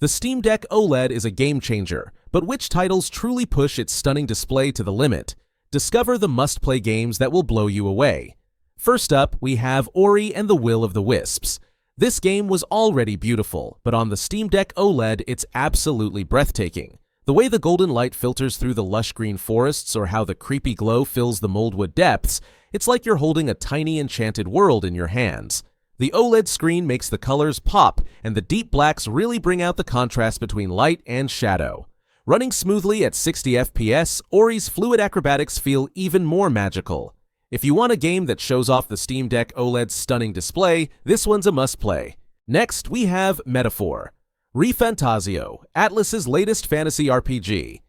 The Steam Deck OLED is a game changer, but which titles truly push its stunning display to the limit? Discover the must-play games that will blow you away. First up, we have Ori and the Will of the Wisps. This game was already beautiful, but on the Steam Deck OLED, it's absolutely breathtaking. The way the golden light filters through the lush green forests or how the creepy glow fills the moldwood depths, it's like you're holding a tiny enchanted world in your hands. The OLED screen makes the colors pop, and the deep blacks really bring out the contrast between light and shadow. Running smoothly at 60 FPS, Ori's fluid acrobatics feel even more magical. If you want a game that shows off the Steam Deck OLED's stunning display, this one's a must-play. Next, we have Metaphor. ReFantazio, Atlus's latest fantasy RPG.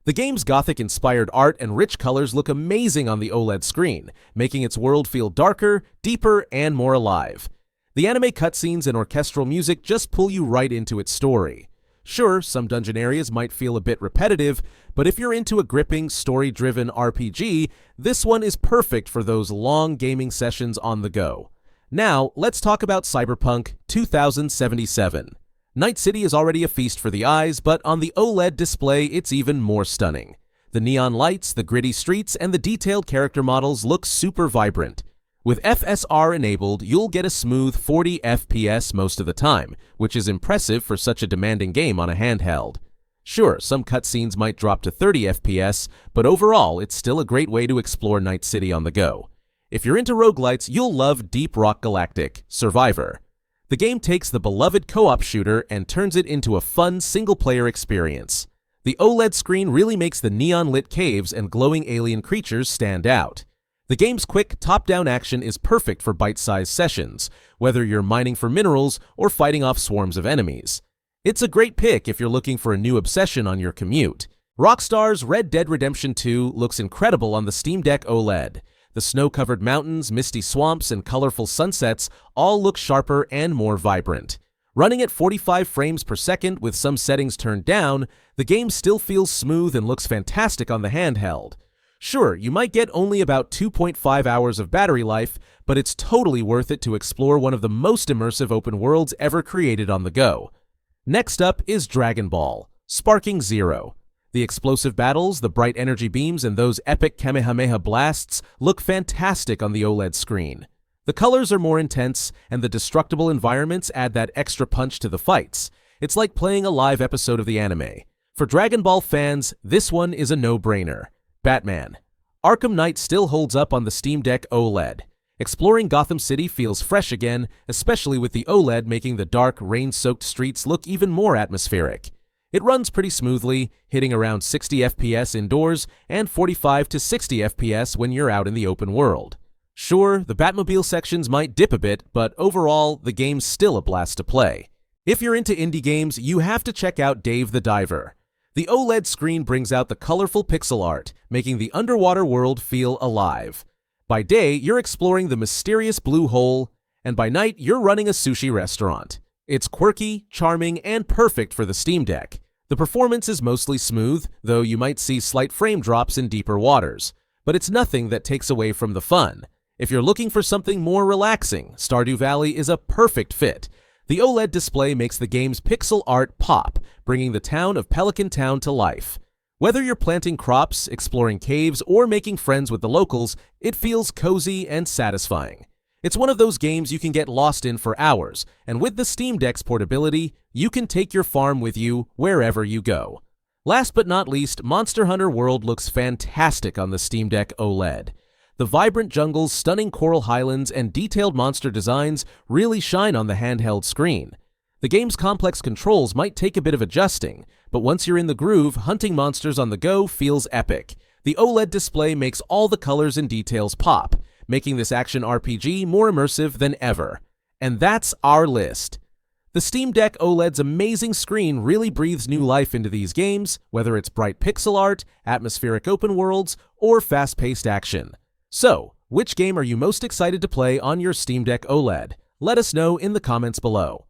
The game's gothic-inspired art and rich colors look amazing on the OLED screen, making its world feel darker, deeper, and more alive. The anime cutscenes and orchestral music just pull you right into its story. Sure, some dungeon areas might feel a bit repetitive, but if you're into a gripping, story-driven RPG, this one is perfect for those long gaming sessions on the go. Now, let's talk about Cyberpunk 2077. Night City is already a feast for the eyes, but on the OLED display, it's even more stunning. The neon lights, the gritty streets, and the detailed character models look super vibrant. With FSR enabled, you'll get a smooth 40 FPS most of the time, which is impressive for such a demanding game on a handheld. Sure, some cutscenes might drop to 30 FPS, but overall, it's still a great way to explore Night City on the go. If you're into roguelites, you'll love Deep Rock Galactic: Survivor. The game takes the beloved co-op shooter and turns it into a fun single-player experience. The OLED screen really makes the neon-lit caves and glowing alien creatures stand out. The game's quick, top-down action is perfect for bite-sized sessions, whether you're mining for minerals or fighting off swarms of enemies. It's a great pick if you're looking for a new obsession on your commute. Rockstar's Red Dead Redemption 2 looks incredible on the Steam Deck OLED. The snow-covered mountains, misty swamps, and colorful sunsets all look sharper and more vibrant. Running at 45 frames per second with some settings turned down, the game still feels smooth and looks fantastic on the handheld. Sure, you might get only about 2.5 hours of battery life, but it's totally worth it to explore one of the most immersive open worlds ever created on the go. Next up is Dragon Ball: Sparking Zero. The explosive battles, the bright energy beams, and those epic Kamehameha blasts look fantastic on the OLED screen. The colors are more intense, and the destructible environments add that extra punch to the fights. It's like playing a live episode of the anime. For Dragon Ball fans, this one is a no-brainer. Batman. Arkham Knight still holds up on the Steam Deck OLED. Exploring Gotham City feels fresh again, especially with the OLED making the dark, rain-soaked streets look even more atmospheric. It runs pretty smoothly, hitting around 60 FPS indoors and 45 to 60 FPS when you're out in the open world. Sure, the Batmobile sections might dip a bit, but overall, the game's still a blast to play. If you're into indie games, you have to check out Dave the Diver. The OLED screen brings out the colorful pixel art, making the underwater world feel alive. By day, you're exploring the mysterious blue hole, and by night, you're running a sushi restaurant. It's quirky, charming, and perfect for the Steam Deck. The performance is mostly smooth, though you might see slight frame drops in deeper waters. But it's nothing that takes away from the fun. If you're looking for something more relaxing, Stardew Valley is a perfect fit. The OLED display makes the game's pixel art pop, bringing the town of Pelican Town to life. Whether you're planting crops, exploring caves, or making friends with the locals, it feels cozy and satisfying. It's one of those games you can get lost in for hours, and with the Steam Deck's portability, you can take your farm with you wherever you go. Last but not least, Monster Hunter World looks fantastic on the Steam Deck OLED. The vibrant jungles, stunning coral highlands, and detailed monster designs really shine on the handheld screen. The game's complex controls might take a bit of adjusting, but once you're in the groove, hunting monsters on the go feels epic. The OLED display makes all the colors and details pop, making this action RPG more immersive than ever. And that's our list. The Steam Deck OLED's amazing screen really breathes new life into these games, whether it's bright pixel art, atmospheric open worlds, or fast-paced action. So, which game are you most excited to play on your Steam Deck OLED? Let us know in the comments below.